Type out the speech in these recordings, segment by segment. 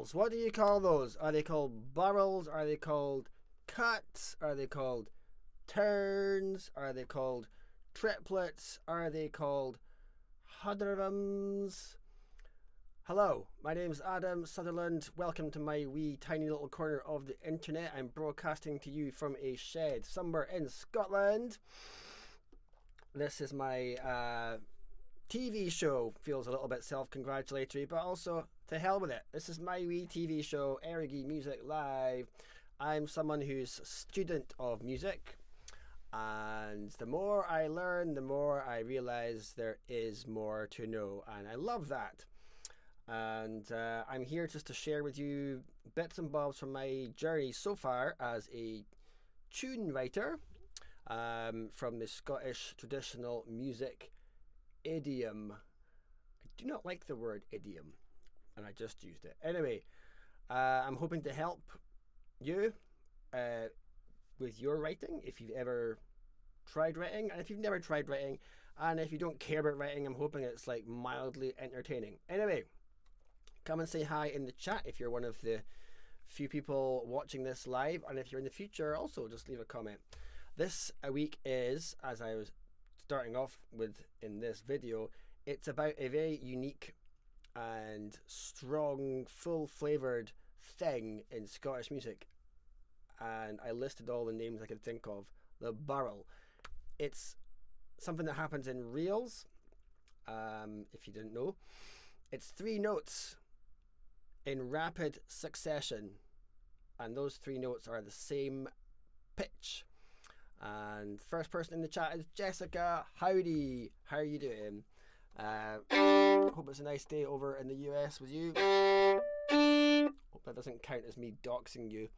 Birls. What do you call those? Are they called barrels? Are they called cuts? Are they called turns? Are they called triplets? Are they called hudderums? Hello, my name's Adam Sutherland. Welcome to my wee tiny little corner of the internet. I'm broadcasting to you from a shed somewhere in Scotland. This is my TV show. Feels a little bit self-congratulatory, but also to hell with it. This is my wee TV show, Erigi Music Live. I'm someone who's a student of music, and the more I learn, the more I realise there is more to know, and I love that. And I'm here just to share with you bits and bobs from my journey so far as a tune writer from the Scottish traditional music idiom. I do not like the word idiom, and I just used it. Anyway, I'm hoping to help you with your writing if you've ever tried writing, and if you've never tried writing, and if you don't care about writing, I'm hoping it's like mildly entertaining. Anyway, come and say hi in the chat if you're one of the few people watching this live, and if you're in the future, also just leave a comment. This week is, as I was starting off with in this video, it's about a very unique and strong, full-flavoured thing in Scottish music, and I listed all the names I could think of. The barrel. It's something that happens in reels, if you didn't know. It's 3 notes in rapid succession, and those 3 notes are the same pitch. And first person in the chat is Jessica. Howdy, how are you doing? Hope it's a nice day over in the US with you. Hope that doesn't count as me doxing you.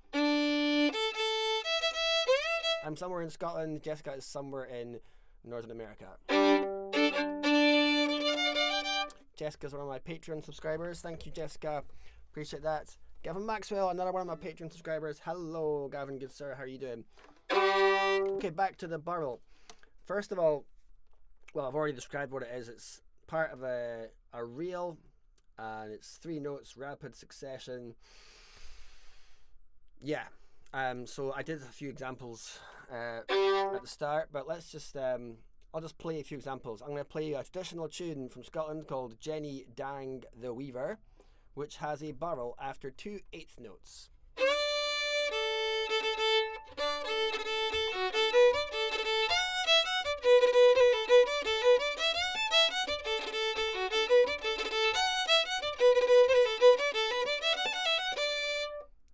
I'm somewhere in Scotland. Jessica is somewhere in Northern America. Jessica's one of my Patreon subscribers. Thank you, Jessica. Appreciate that. Gavin Maxwell, another one of my Patreon subscribers. Hello, Gavin, good sir. How are you doing? Okay, back to the barrel. First of all, well, I've already described what it is. It's part of a reel, and it's 3 notes, rapid succession. Yeah. So I did a few examples at the start, but let's just I'll just play a few examples. I'm going to play a traditional tune from Scotland called Jenny Dang the Weaver, which has a barrel after 2/8 notes.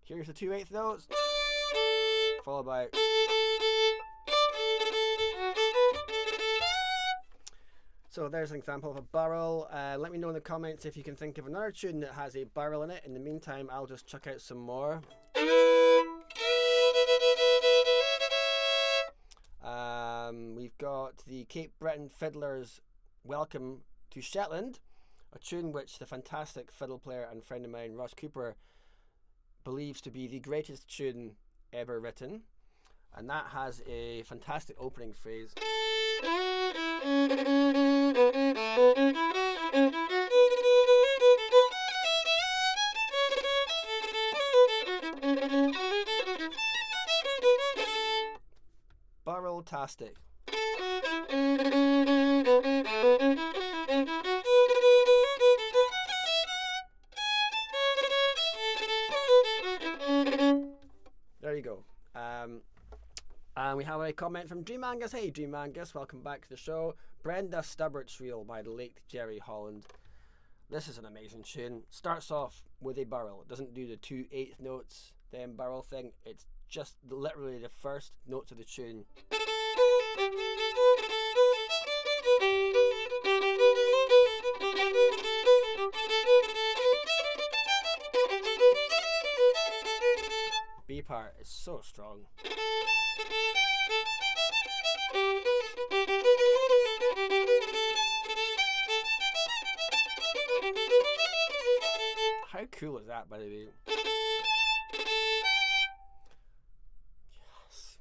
Here's the 2/8 notes, followed by. So there's an example of a barrel. Let me know in the comments if you can think of another tune that has a barrel in it. In the meantime, I'll just chuck out some more. We've got the Cape Breton Fiddlers' Welcome to Shetland, a tune which the fantastic fiddle player and friend of mine, Ross Cooper, believes to be the greatest tune ever written, and that has a fantastic opening phrase. Barrel-tastic. There you go. And we have a comment from Dream Angus. Hey, Dream Angus, welcome back to the show. Brenda Stubbert's Reel by the late Jerry Holland. This is an amazing tune. Starts off with a barrel. It doesn't do the 2/8 notes, then barrel thing. It's just literally the first notes of the tune. B part is so strong. How cool is that, by the way? Yes.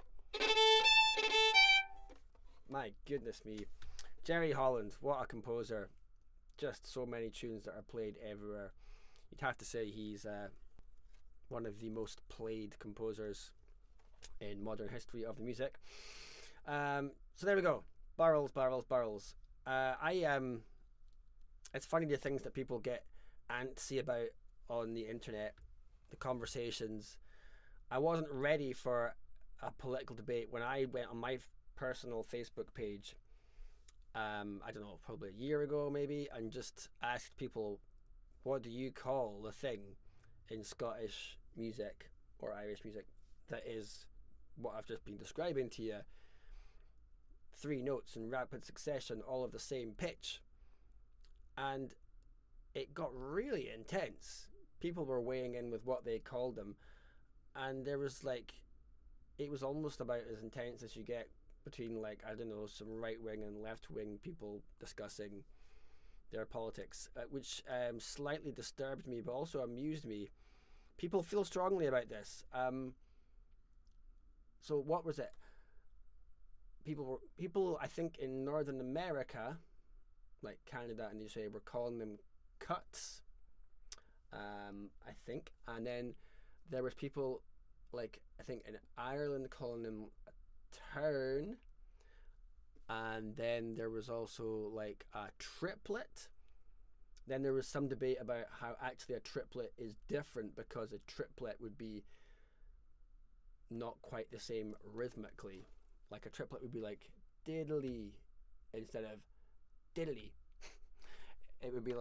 My goodness me. Jerry Holland, what a composer. Just so many tunes that are played everywhere. you'd have to say he's one of the most played composers in modern history of the music. So there we go. Birls. It's funny the things that people get antsy about on the internet, the conversations. I wasn't ready for a political debate when I went on my personal Facebook page. I don't know, probably a year ago maybe, and just asked people, what do you call the thing in Scottish music or Irish music that is what I've just been describing to you? 3 notes in rapid succession, all of the same pitch. And it got really intense. People were weighing in with what they called them. And there was it was almost about as intense as you get between I don't know, some right wing and left wing people discussing their politics, which slightly disturbed me but also amused me. People feel strongly about this. So what was it? People I think in Northern America, like Canada and USA, were calling them cuts. I think, and then there was people I think in Ireland calling them a turn, and then there was also a triplet. Then there was some debate about how actually a triplet is different, because a triplet would be not quite the same rhythmically. A triplet would be diddly instead of diddly. It would be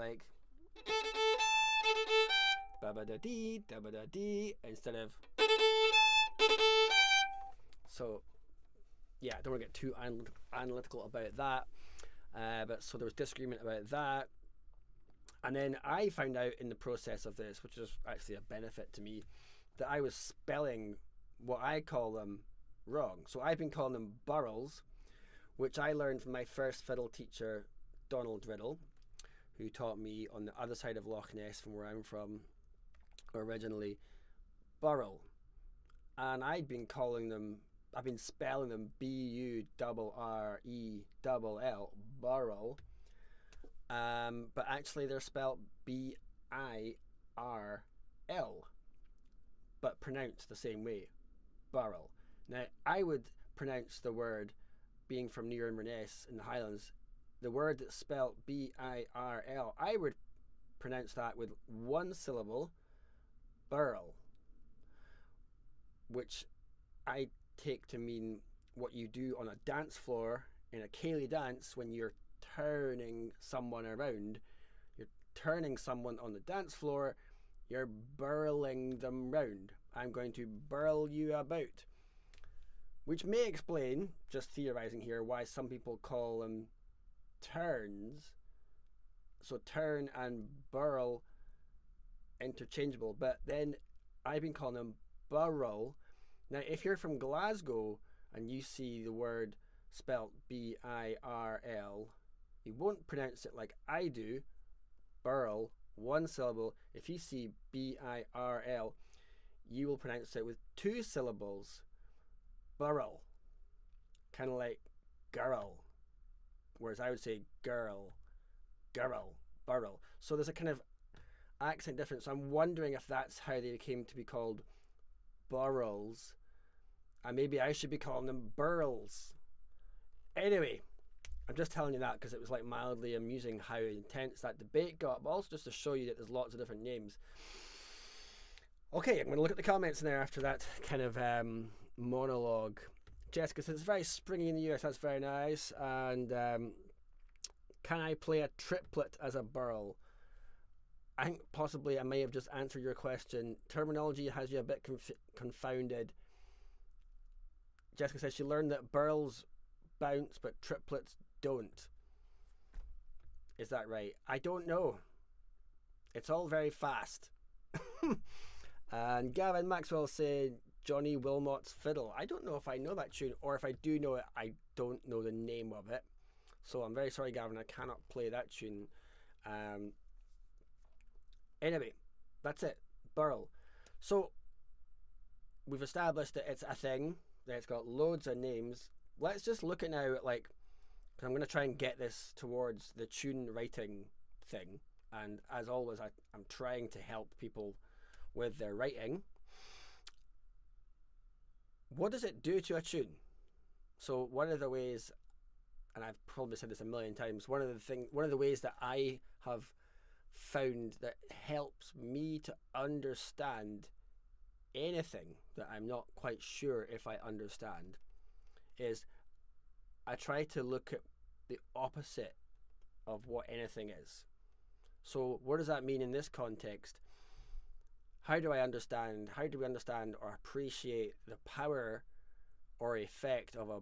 ba-ba-da-dee, da-ba-da-dee instead of. So yeah, I don't want to get too analytical about that, but so there was disagreement about that. And then I found out in the process of this, which is actually a benefit to me, that I was spelling what I call them wrong. So I've been calling them Birls, which I learned from my first fiddle teacher, Donald Riddle, who taught me on the other side of Loch Ness from where I'm from originally, Burrell. And I've been spelling them B-U-R-R-E-L-L, Burrell. But actually they're spelled B-I-R-L, but pronounced the same way, Burrell. Now, I would pronounce the word, being from near Inverness in the Highlands, the word that's spelled B-I-R-L, I would pronounce that with one syllable, Burl, which I take to mean what you do on a dance floor in a ceilidh dance when you're turning someone around. You're turning someone on the dance floor, you're burling them round. I'm going to burl you about. Which may explain, just theorizing here, why some people call them turns. So turn and burl interchangeable, but then I've been calling them burl. Now, if you're from Glasgow and you see the word spelt B-I-R-L, you won't pronounce it like I do, burl, one syllable. If you see B-I-R-L, you will pronounce it with 2 syllables, burl, kind of like girl, whereas I would say girl, burl. So there's a kind of accent difference. I'm wondering if that's how they came to be called Burls, and maybe I should be calling them Birls. Anyway, I'm just telling you that because it was mildly amusing how intense that debate got, but also just to show you that there's lots of different names. Okay, I'm going to look at the comments there after that kind of monologue. Jessica says, it's very springy in the US, that's very nice. And can I play a triplet as a burl? I think possibly I may have just answered your question. Terminology has you a bit confounded. Jessica says she learned that burls bounce but triplets don't. Is that right? I don't know. It's all very fast. And Gavin Maxwell said Johnny Wilmot's Fiddle. I don't know if I know that tune, or if I do know it, I don't know the name of it. So I'm very sorry, Gavin, I cannot play that tune. Anyway, that's it. Burl. So we've established that it's a thing, that it's got loads of names. Let's just look at now at I'm going to try and get this towards the tune writing thing, and as always, I'm trying to help people with their writing. What does it do to a tune? So one of the ways, and I've probably said this a million times, one of the ways that I have found that helps me to understand anything that I'm not quite sure if I understand is I try to look at the opposite of what anything is. So what does that mean in this context? How do we understand or appreciate the power or effect of a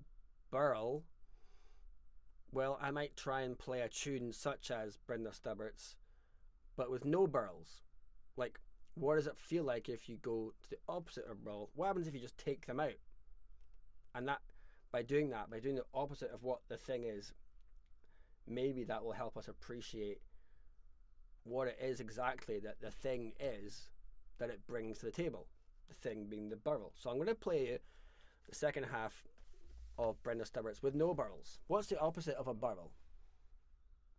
burl? Well, I might try and play a tune such as Brenda Stubbert's, but with no burls. Like, what does it feel like if you go to the opposite of burl? What happens if you just take them out? And that, by doing the opposite of what the thing is, maybe that will help us appreciate what it is exactly that the thing is that it brings to the table. The thing being the burl. So I'm going to play you the second half of Brenda Stubbert's with no burls. What's the opposite of a burl?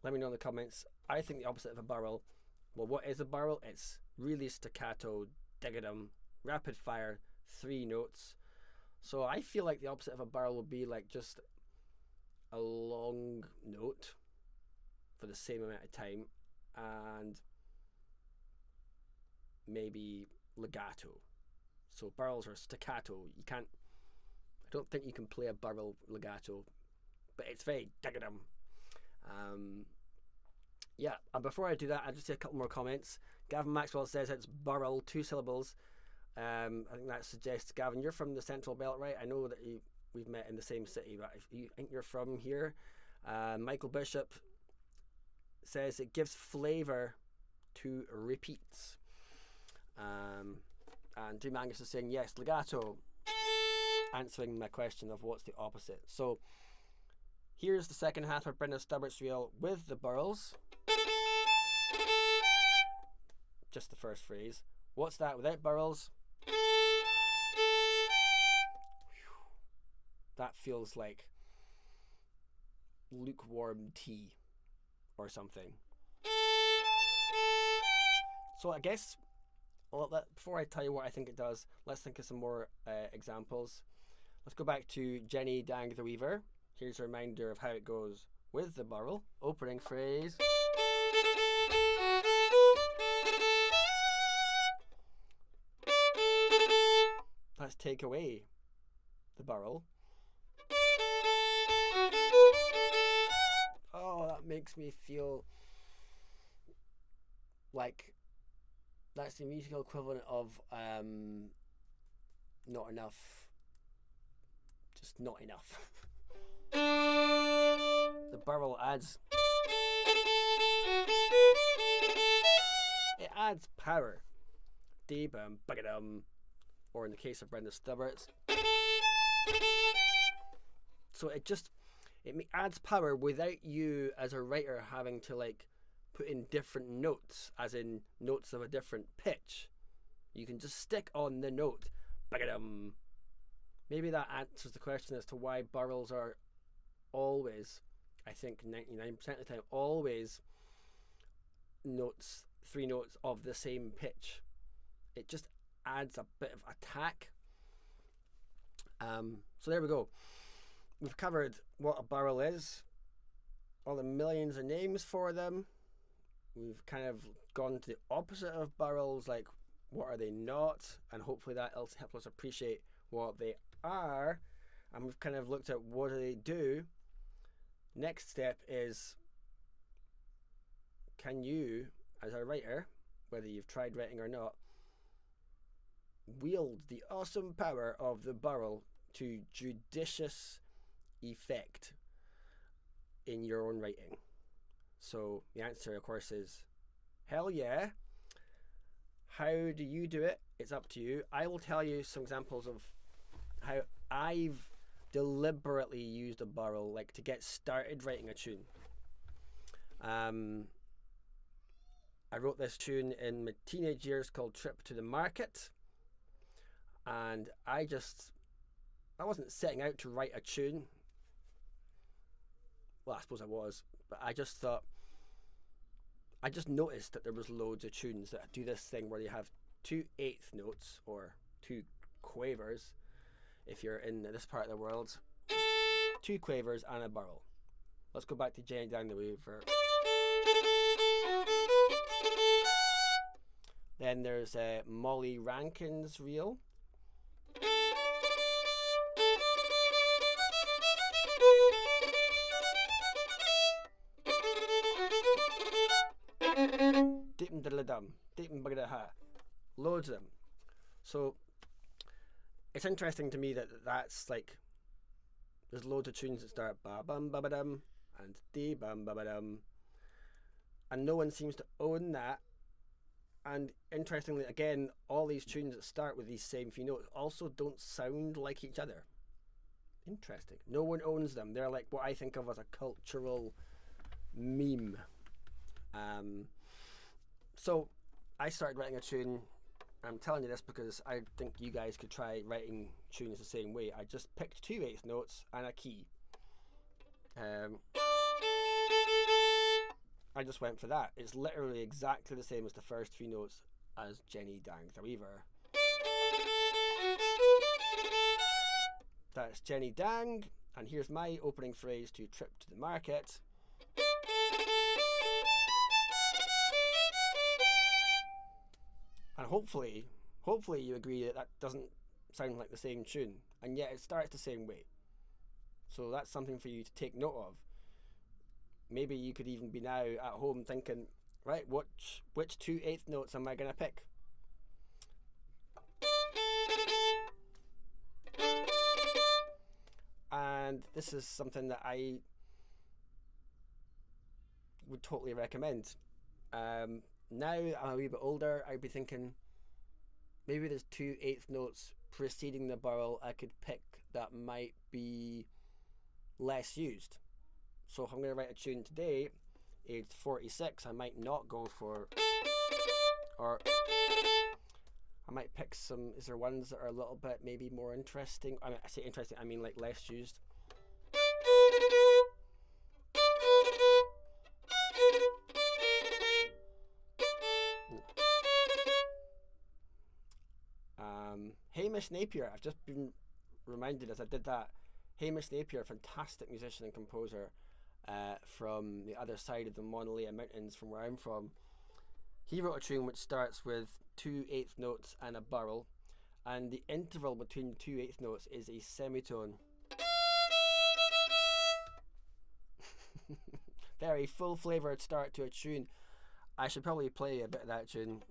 Let me know in the comments. I think the opposite of a burl, well, what is a burl? It's really staccato, digadum, rapid fire, 3 notes. So I feel like the opposite of a burl would be like just a long note for the same amount of time, and maybe legato. So burls are staccato. I don't think you can play a burl legato, but it's very digadum. Yeah, and before I do that, I'll just say a couple more comments. Gavin Maxwell says it's burl, 2 syllables. I think that suggests, Gavin, you're from the Central Belt, right? I know that we've met in the same city, but if you think you're from here. Michael Bishop says it gives flavour to repeats. And Dream Angus is saying yes, legato, answering my question of what's the opposite. So here's the second half of Brenda Stubbert's reel with the burls. Just the first phrase. What's that without burls? That feels like lukewarm tea or something. So I guess, well, before I tell you what I think it does, let's think of some more examples. Let's go back to Jenny Dang the Weaver. Here's a reminder of how it goes with the burl. Opening phrase. Let's take away the burl. Oh, that makes me feel like that's the musical equivalent of not enough. Just not enough. The burl adds. It adds power. Dee-bum, buggadum. Or in the case of Brenda Stubbert's. So it adds power without you as a writer having to like put in different notes, as in notes of a different pitch. You can just stick on the note. Buggadum. Maybe that answers the question as to why burls are always, I think 99% of the time, always notes, 3 notes of the same pitch. It just adds a bit of attack. So there we go. We've covered what a burl is, all the millions of names for them. We've kind of gone to the opposite of burls, like what are they not, and hopefully that helps us appreciate what they are. And we've kind of looked at what do they do. Next step is, can you, as a writer, whether you've tried writing or not, wield the awesome power of the burl to judicious effect in your own writing? So the answer, of course, is hell yeah. How do you do it? It's up to you. I will tell you some examples of how I've deliberately used a burl, like to get started writing a tune. I wrote this tune in my teenage years called Trip to the Market, and I wasn't setting out to write a tune. Well, I suppose I was, but I just thought I just noticed that there was loads of tunes that do this thing where you have 2/8 notes or 2 quavers. If you're in this part of the world, 2 quavers and a burl. Let's go back to Jenny Down the Weaver. Then there's Molly Rankin's reel. Deep diddle dum, deep bugger ha. Loads of them. So it's interesting to me that that's like there's loads of tunes that start ba bum ba ba dum and dee bum ba ba dum, and no one seems to own that. And interestingly, again, all these tunes that start with these same few notes also don't sound like each other. Interesting. No one owns them. They're like what I think of as a cultural meme. So I started writing a tune. I'm telling you this because I think you guys could try writing tunes the same way. I just picked 2/8 notes and a key. I just went for that. It's literally exactly the same as the first few notes as Jenny Dang the Weaver. That's Jenny Dang, and here's my opening phrase to Trip to the Market. And hopefully you agree that doesn't sound like the same tune, and yet it starts the same way. So that's something for you to take note of. Maybe you could even be now at home thinking, right, which 2/8 notes am I going to pick? And this is something that I would totally recommend. Now I'm a wee bit older, I'd be thinking maybe there's 2/8 notes preceding the burl I could pick that might be less used. So if I'm going to write a tune today, aged 46, I might not go for, or I might pick some, is there ones that are a little bit maybe more interesting? I say interesting, I mean like less used. Hamish Napier, I've just been reminded as I did that. Hamish Napier, fantastic musician and composer from the other side of the Monolea Mountains from where I'm from. He wrote a tune which starts with 2/8 notes and a burl, and the interval between the 2/8 notes is a semitone. Very full flavoured start to a tune. I should probably play a bit of that tune.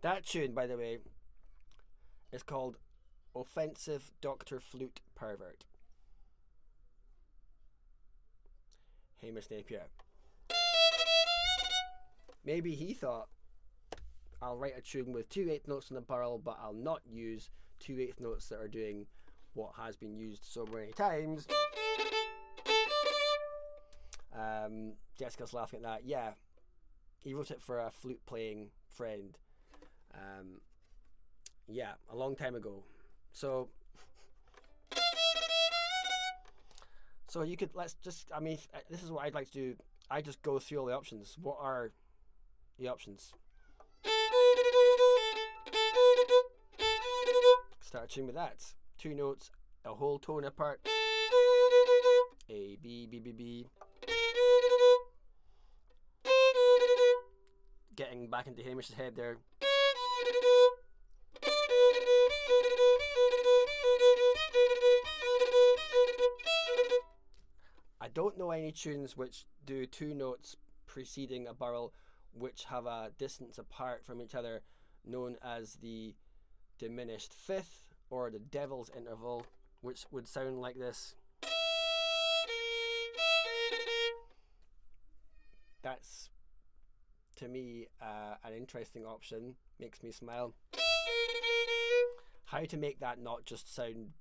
That tune, by the way, is called Offensive Dr. Flute Pervert. Hamish Napier. Maybe he thought, I'll write a tune with 2/8 notes on the burl, but I'll not use 2/8 notes that are doing what has been used so many times. Jessica's laughing at that. Yeah, he wrote it for a flute playing friend. Yeah, a long time ago. So you could, let's just, I mean, this is what I'd like to do. I just go through all the options. What are the options? Start a tune with that. 2 notes, a whole tone apart. A, B, B, B, B. Getting back into Hamish's head there. I don't know any tunes which do 2 notes preceding a burl which have a distance apart from each other, known as the diminished fifth or the devil's interval, which would sound like this. That's to me an interesting option. Makes me smile. How to make that not just sound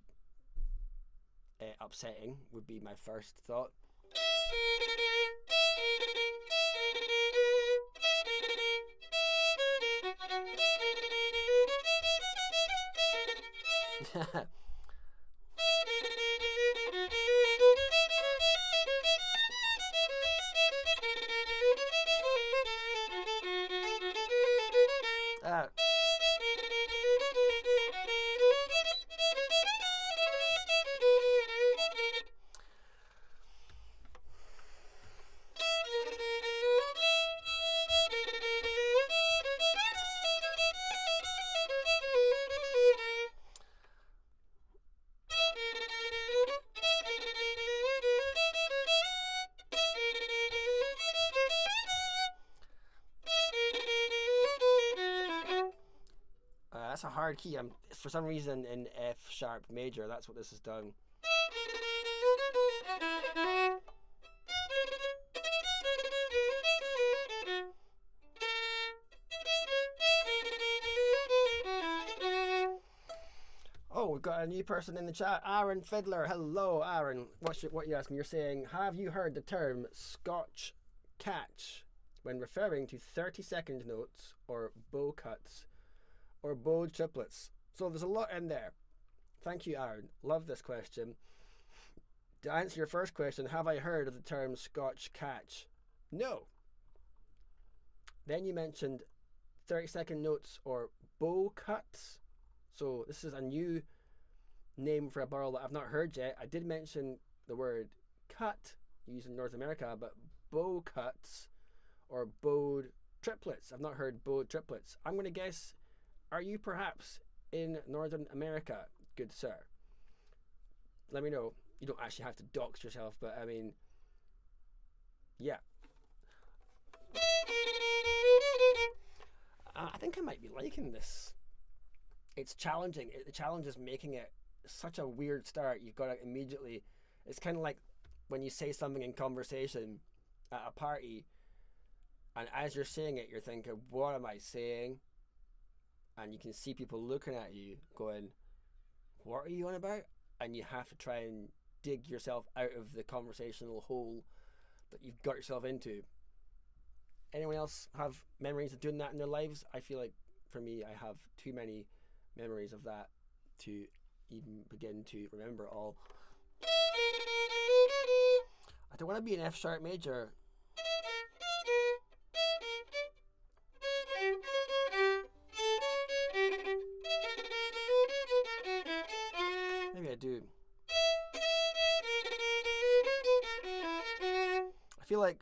upsetting would be my first thought. uh, that's a hard key. For some reason in F sharp major. That's what this has done. Oh, we've got a new person in the chat. Aaron Fiddler. Hello, Aaron. What are you asking? You're saying, have you heard the term Scotch catch when referring to 30-second notes or bow cuts or bowed triplets? So there's a lot in there. Thank you, Aaron. Love this question. To answer your first question, have I heard of the term Scotch catch? No. Then you mentioned 30-second notes or bow cuts. So this is a new name for a barrel that I've not heard yet. I did mention the word cut used in North America, but bow cuts or bowed triplets. I've not heard bowed triplets. I'm going to guess, are you perhaps in Northern America, good sir? Let me know. You don't actually have to dox yourself, but I mean, yeah. I think I might be liking this. It's challenging. The challenge is making it such a weird start. You've got to immediately, it's kind of like when you say something in conversation at a party, and as you're saying it, you're thinking, what am I saying? And you can see people looking at you going, what are you on about? And you have to try and dig yourself out of the conversational hole that you've got yourself into. Anyone else have memories of doing that in their lives? I feel like for me, I have too many memories of that to even begin to remember all. I don't want to be an F sharp major. Maybe I do. I feel like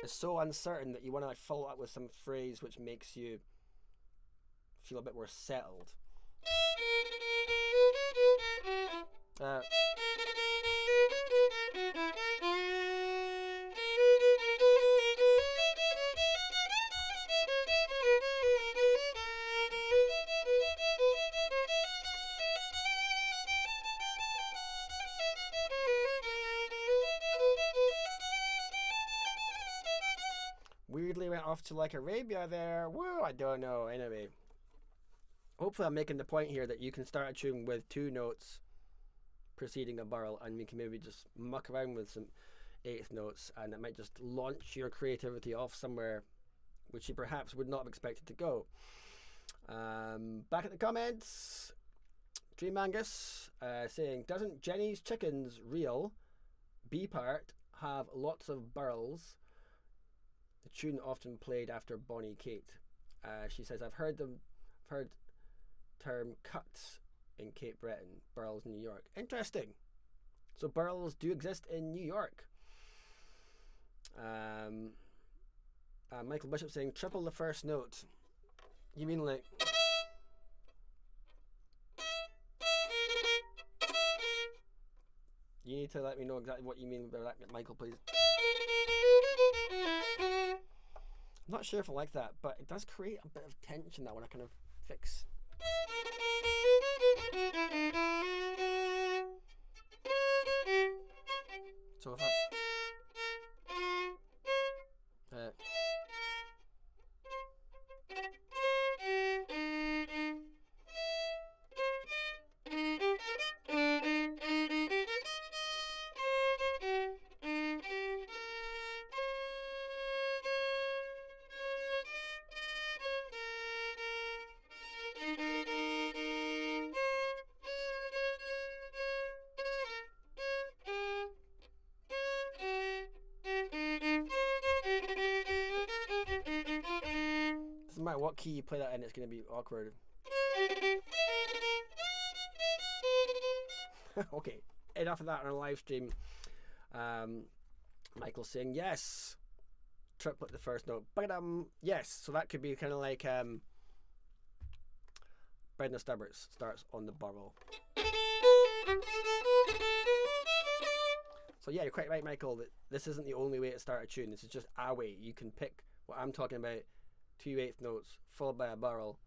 it's so uncertain that you want to like follow up with some phrase which makes you feel a bit more settled. Weirdly went off to like Arabia there. Whoa, I don't know. Anyway, hopefully I'm making the point here that you can start a tune with 2 notes preceding a barrel, and we can maybe just muck around with some 8th notes, and it might just launch your creativity off somewhere which you perhaps would not have expected to go. Back at the comments, Dream Angus saying, doesn't Jenny's Chickens Reel B part have lots of barrels? The tune often played after Bonnie Kate. She says, I've heard term cuts in Cape Breton, barrels in New York. Interesting. So barrels do exist in New York. Michael Bishop saying, triple the first note. You mean like... You need to let me know exactly what you mean by that, Michael, please. I'm not sure if I like that, but it does create a bit of tension that I want to kind of fix. So if I... matter what key you play that in, it's going to be awkward. Okay, enough of that on our live stream. Michael's saying yes. Triplet the first note. Ba-dum. Yes, so that could be kind of like Bread and Stubbers starts on the burl. So yeah, you're quite right, Michael, that this isn't the only way to start a tune. This is just a way. You can pick what I'm talking about, 2/8 notes followed by a burl,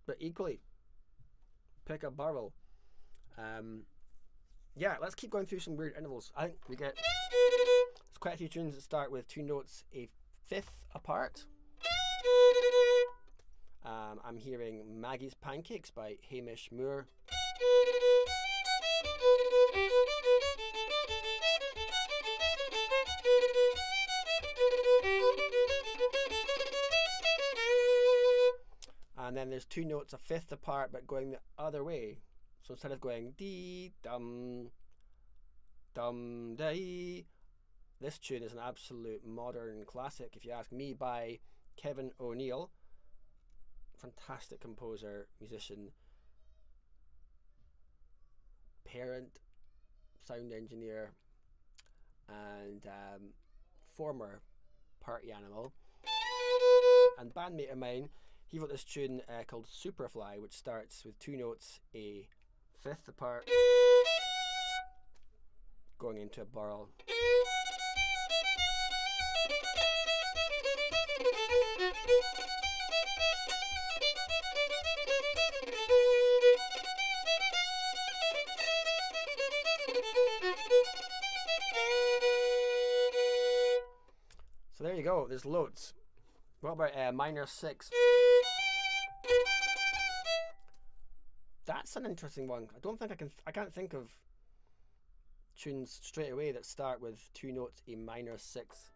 but equally pick a burl. Yeah, let's keep going through some weird intervals. I think we get there's quite a few tunes that start with 2 notes a fifth apart. I'm hearing Maggie's Pancakes by Hamish Moore. And then there's 2 notes a fifth apart but going the other way. So instead of going dee dum dum dee, this tune is an absolute modern classic, if you ask me, by Kevin O'Neill. Fantastic composer, musician, parent, sound engineer, and former party animal and bandmate of mine. He wrote this tune called Superfly, which starts with 2 notes a fifth apart going into a burl. So there you go, there's loads. What about minor 6? That's an interesting one. I can't think of tunes straight away that start with 2 notes a minor 6.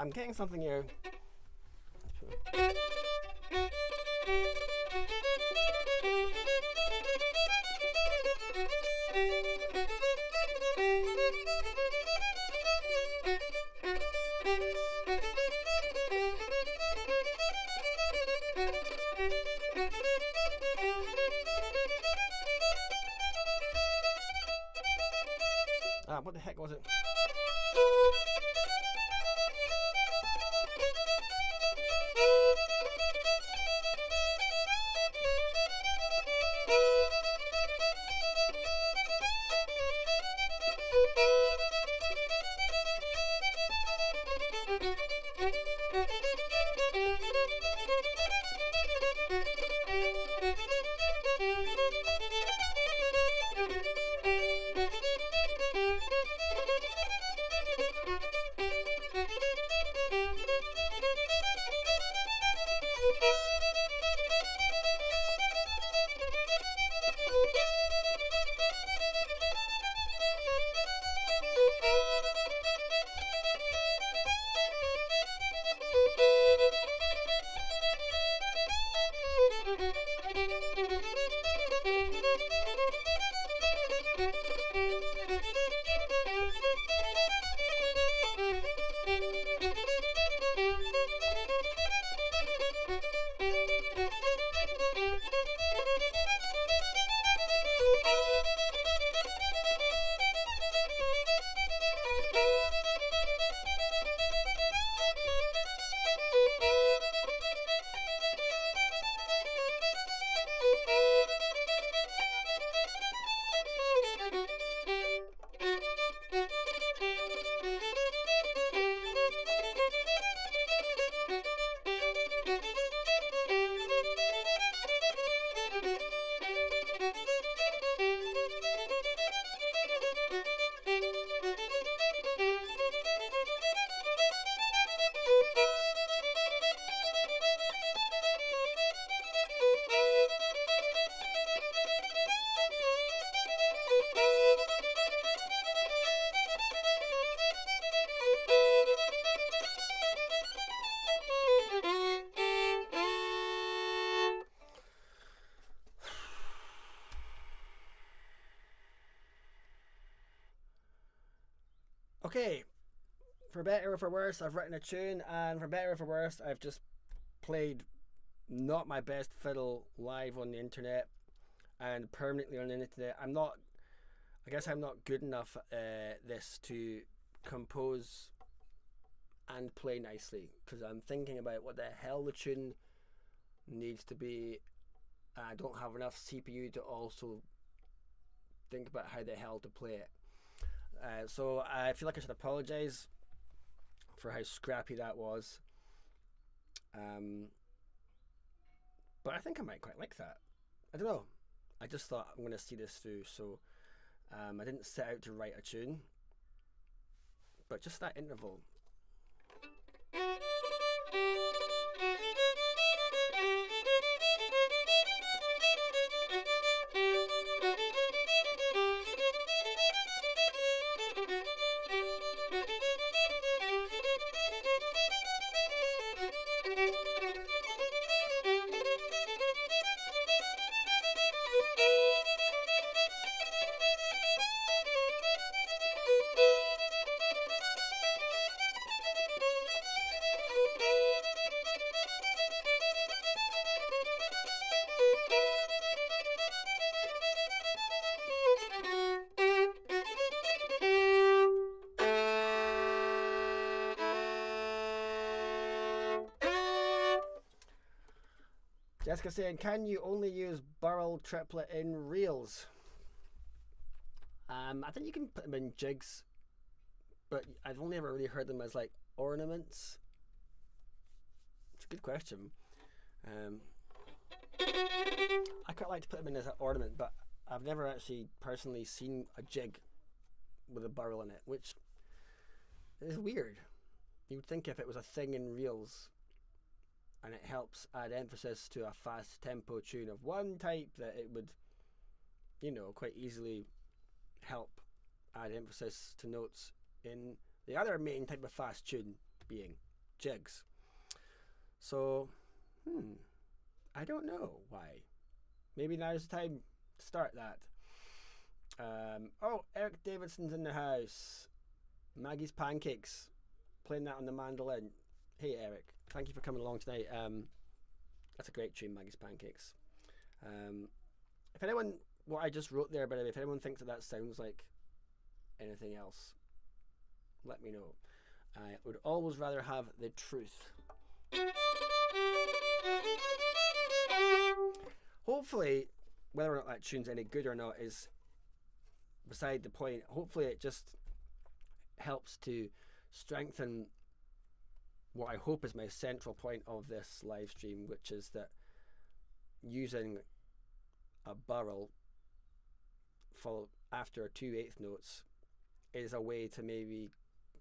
I'm getting something here. What the heck was it? Okay, for better or for worse, I've written a tune, and for better or for worse, I've just played not my best fiddle live on the internet and permanently on the internet. I guess I'm not good enough at this to compose and play nicely, because I'm thinking about what the hell the tune needs to be. I don't have enough CPU to also think about how the hell to play it. So I feel like I should apologise for how scrappy that was. But I think I might quite like that. I don't know. I just thought I'm going to see this through, so I didn't set out to write a tune, but just that interval. Jessica saying, can you only use Burl triplet in reels? I think you can put them in jigs, but I've only ever really heard them as like ornaments. It's a good question. I quite like to put them in as an ornament, but I've never actually personally seen a jig with a burl in it, which is weird. You'd think if it was a thing in reels and it helps add emphasis to a fast tempo tune of one type, that it would, you know, quite easily help add emphasis to notes in the other main type of fast tune, being jigs. So, I don't know why. Maybe now's the time to start that. Oh, Eric Davidson's in the house. Maggie's Pancakes, playing that on the mandolin. Hey Eric, thank you for coming along tonight. That's a great tune, Maggie's Pancakes. If anyone, what I just wrote there, by the way, if anyone thinks that sounds like anything else, let me know. I would always rather have the truth. Hopefully, whether or not that tune's any good or not is beside the point. Hopefully it just helps to strengthen what I hope is my central point of this live stream, which is that using a burl for after 2/8 notes is a way to maybe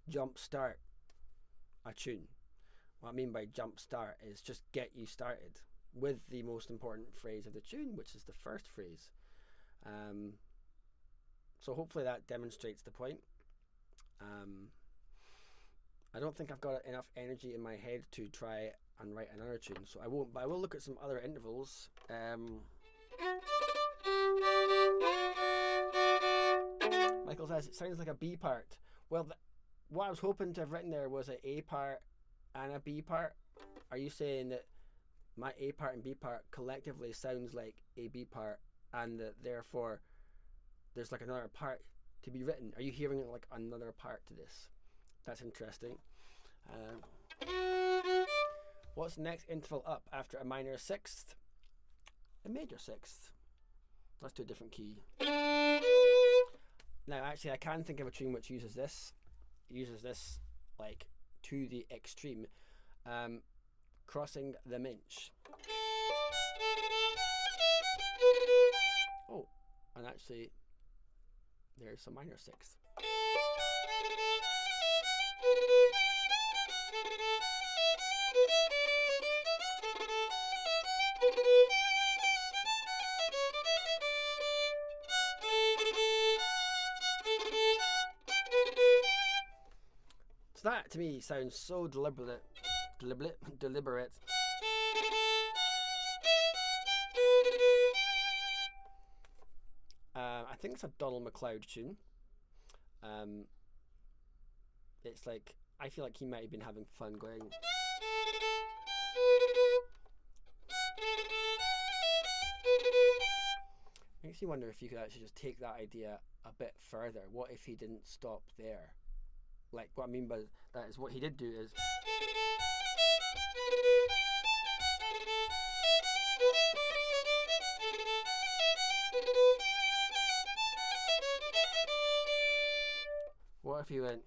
jump start a tune. What I mean by jump start is just get you started with the most important phrase of the tune, which is the first phrase. So hopefully that demonstrates the point. I don't think I've got enough energy in my head to try and write another tune, so I won't, but I will look at some other intervals. says it sounds like a B part. Well, what I was hoping to have written there was an A part and a B part. Are you saying that my A part and B part collectively sounds like a B part, and that therefore there's like another part to be written? Are you hearing like another part to this? That's interesting. What's the next interval up after a minor sixth? A major sixth. Let's do a different key. Now, actually, I can think of a tune which uses this. It uses this like to the extreme. Crossing the Minch. Oh, and actually, there's a minor sixth. So that to me sounds so deliberate. I think it's a Donald McLeod tune. It's like, I feel like he might have been having fun going. Makes you wonder if you could actually just take that idea a bit further. What if he didn't stop there? Like, what I mean by that is, what he did do is, what if he went,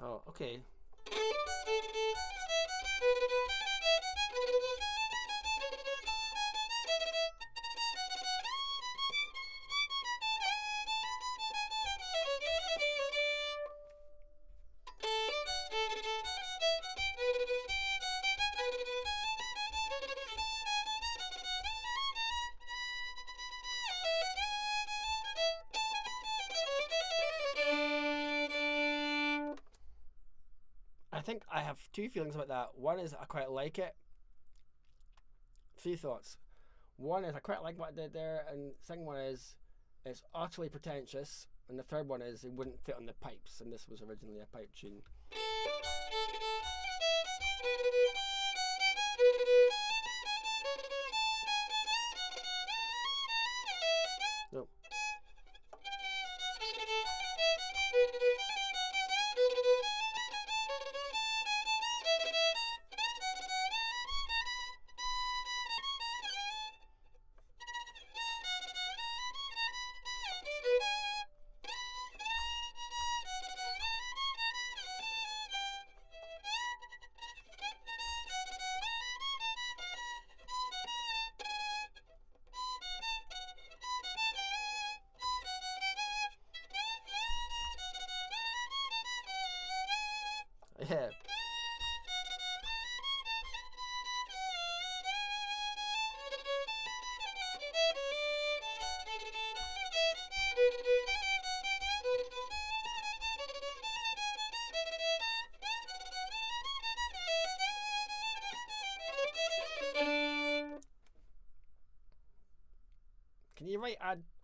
oh, okay. I think I have two feelings about that. One is I quite like it. Three thoughts. One is I quite like what I did there, and the second one is it's utterly pretentious, and the third one is it wouldn't fit on the pipes, and this was originally a pipe tune. No. Yeah.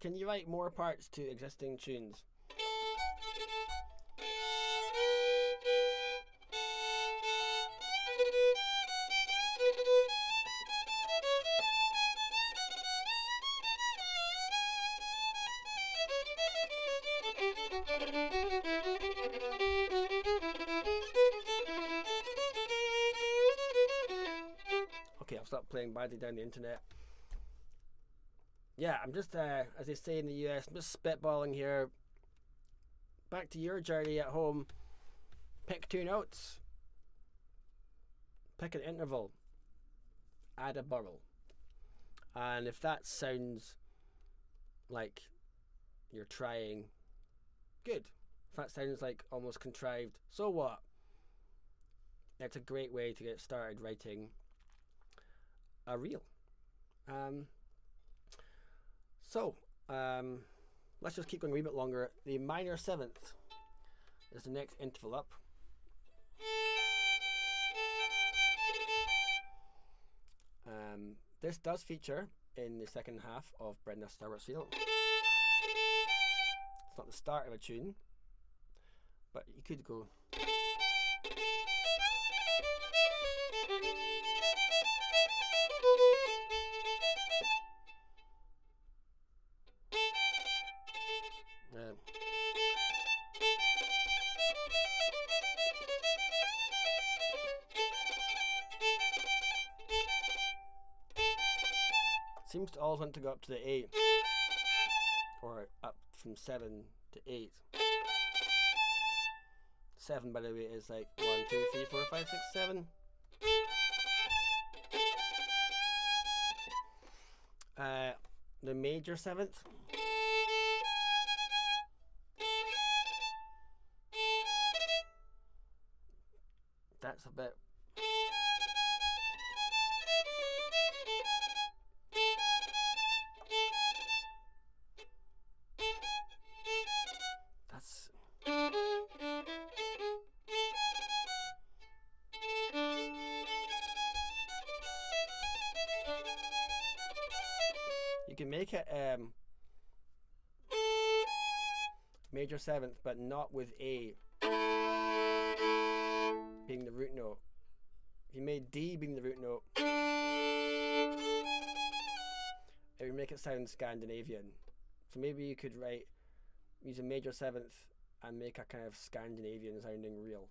Can you write more parts to existing tunes? Okay, I'll stop playing badly down the internet. Yeah, I'm just, as they say in the US, I'm just spitballing here. Back to your journey at home. Pick two notes. Pick an interval. Add a burl. And if that sounds like you're trying, good. If that sounds like almost contrived, so what? It's a great way to get started writing a reel. Um, so, let's just keep going a wee bit longer. The minor seventh is the next interval up. This does feature in the second half of Brenda Starbuck's Field. It's not the start of a tune, but you could go. Seems to always want to go up to the 8, or up from 7 to 8. 7, by the way, is like 1, 2, 3, 4, 5, 6, 7. The major seventh. That's a bit. That's. You can make it major seventh, but not with A being the root note. If you made D being the root note, it would make it sound Scandinavian. So maybe you could use a major seventh and make a kind of Scandinavian sounding reel.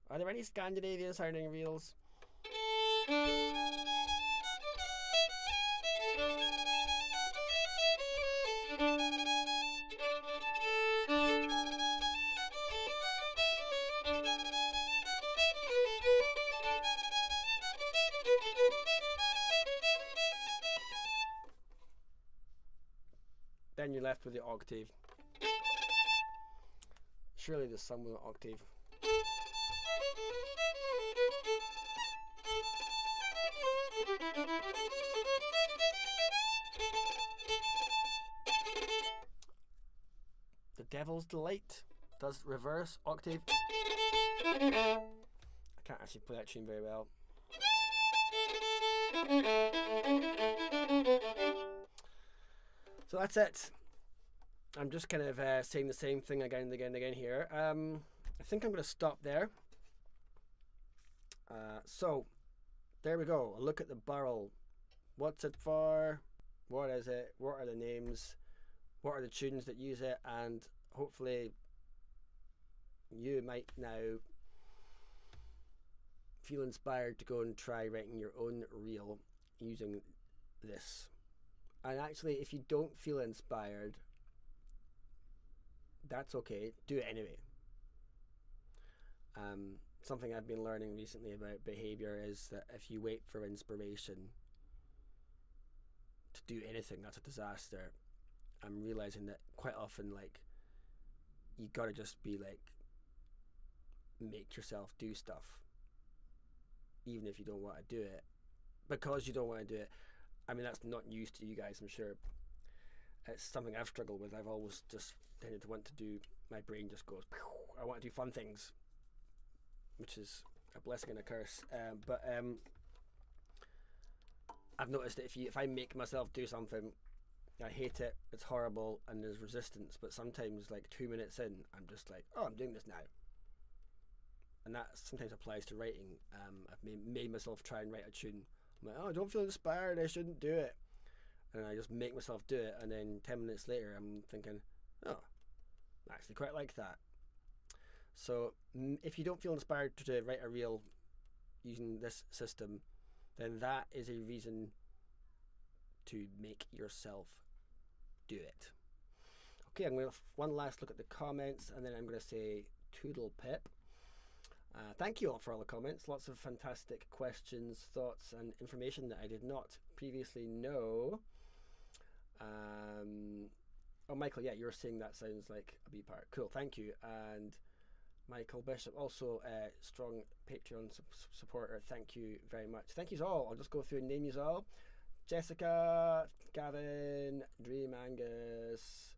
Are there any Scandinavian sounding reels? Then you're left with the octave. Surely there's some with an octave. The Devil's Delight does reverse octave. I can't actually play that tune very well. So that's it. I'm just kind of saying the same thing again and again and again here. I think I'm going to stop there. So there we go. A look at the barrel. What's it for? What is it? What are the names? What are the tunes that use it? And hopefully you might now feel inspired to go and try writing your own reel using this. And actually, if you don't feel inspired, that's okay. Do it anyway. Something I've been learning recently about behavior is that if you wait for inspiration to do anything, that's a disaster. I'm realizing that quite often, you gotta just be make yourself do stuff, even if you don't want to do it, because you don't want to do it. I mean, that's not news to you guys, I'm sure. It's something I've struggled with. I've always just tended to want to do, my brain just goes, I want to do fun things, which is a blessing and a curse. But I've noticed that if I make myself do something, I hate it, it's horrible, and there's resistance, but sometimes 2 minutes in, I'm just like, oh, I'm doing this now. And that sometimes applies to writing. I've made myself try and write a tune. I'm like, oh, I don't feel inspired, I shouldn't do it. And I just make myself do it, and then 10 minutes later I'm thinking, oh, I actually quite like that. So if you don't feel inspired to write a reel using this system, then that is a reason to make yourself do it. Okay, I'm going to one last look at the comments, and then I'm going to say toodle pip. Thank you all for all the comments. Lots of fantastic questions, thoughts, and information that I did not previously know. Oh, Michael, yeah, you're saying that sounds like a B part. Cool, thank you. And Michael Bishop, also a strong Patreon supporter. Thank you very much. Thank you all. I'll just go through and name you all. Jessica, Gavin, Dream Angus,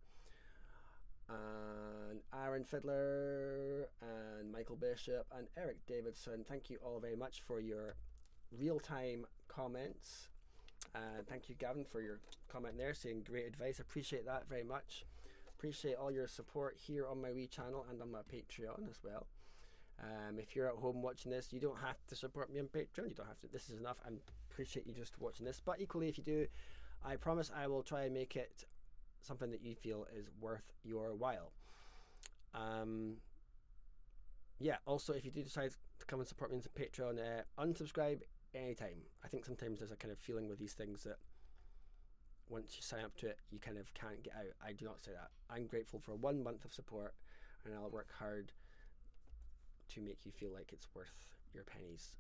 and Aaron Fiddler, and Michael Bishop, and Eric Davidson. Thank you all very much for your real-time comments. Thank you, Gavin, for your comment there, saying great advice. Appreciate that very much. Appreciate all your support here on my Wii channel and on my Patreon as well. If you're at home watching this, you don't have to support me on Patreon. You don't have to. This is enough. I appreciate you just watching this. But equally, if you do, I promise I will try and make it something that you feel is worth your while. Yeah, also, if you do decide to come and support me on Patreon, unsubscribe anytime. I think sometimes there's a kind of feeling with these things that once you sign up to it, you kind of can't get out. I do not say that. I'm grateful for 1 month of support, and I'll work hard to make you feel like it's worth your pennies.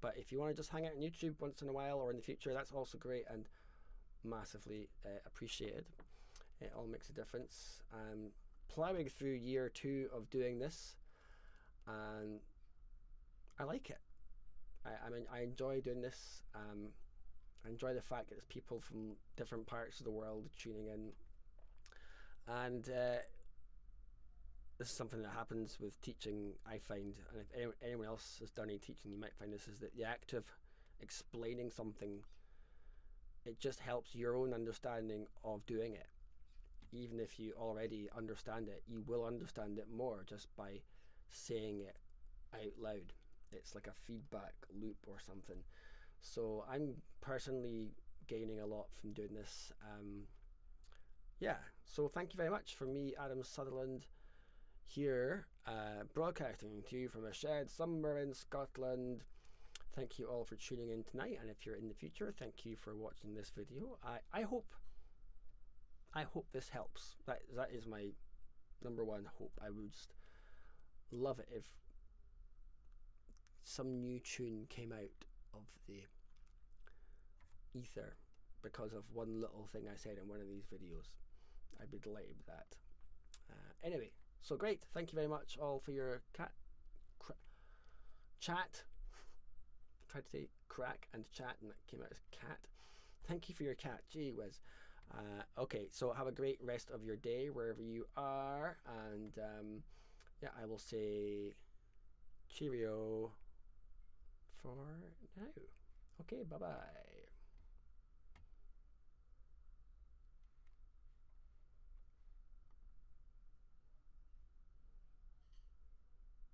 But if you want to just hang out on YouTube once in a while or in the future, that's also great and massively appreciated. It all makes a difference. Plowing through year 2 of doing this, and I like it. I mean, I enjoy doing this. I enjoy the fact that there's people from different parts of the world tuning in, and this is something that happens with teaching, I find, and if anyone else has done any teaching, you might find this, is that the act of explaining something, it just helps your own understanding of doing it. Even if you already understand it, you will understand it more just by saying it out loud. It's like a feedback loop or something. So I'm personally gaining a lot from doing this. Yeah, so thank you very much. For me, Adam Sutherland, here, broadcasting to you from a shed somewhere in Scotland. Thank you all for tuning in tonight, and if you're in the future, thank you for watching this video. I hope this helps. That is my number one hope. I would just love it if some new tune came out of the ether because of one little thing I said in one of these videos. I'd be delighted with that. Anyway, so great. Thank you very much all for your chat. Tried to say crack and chat and that came out as cat. Thank you for your cat. Gee whiz. Okay, so have a great rest of your day wherever you are, and yeah, I will say cheerio for now. Okay, bye bye.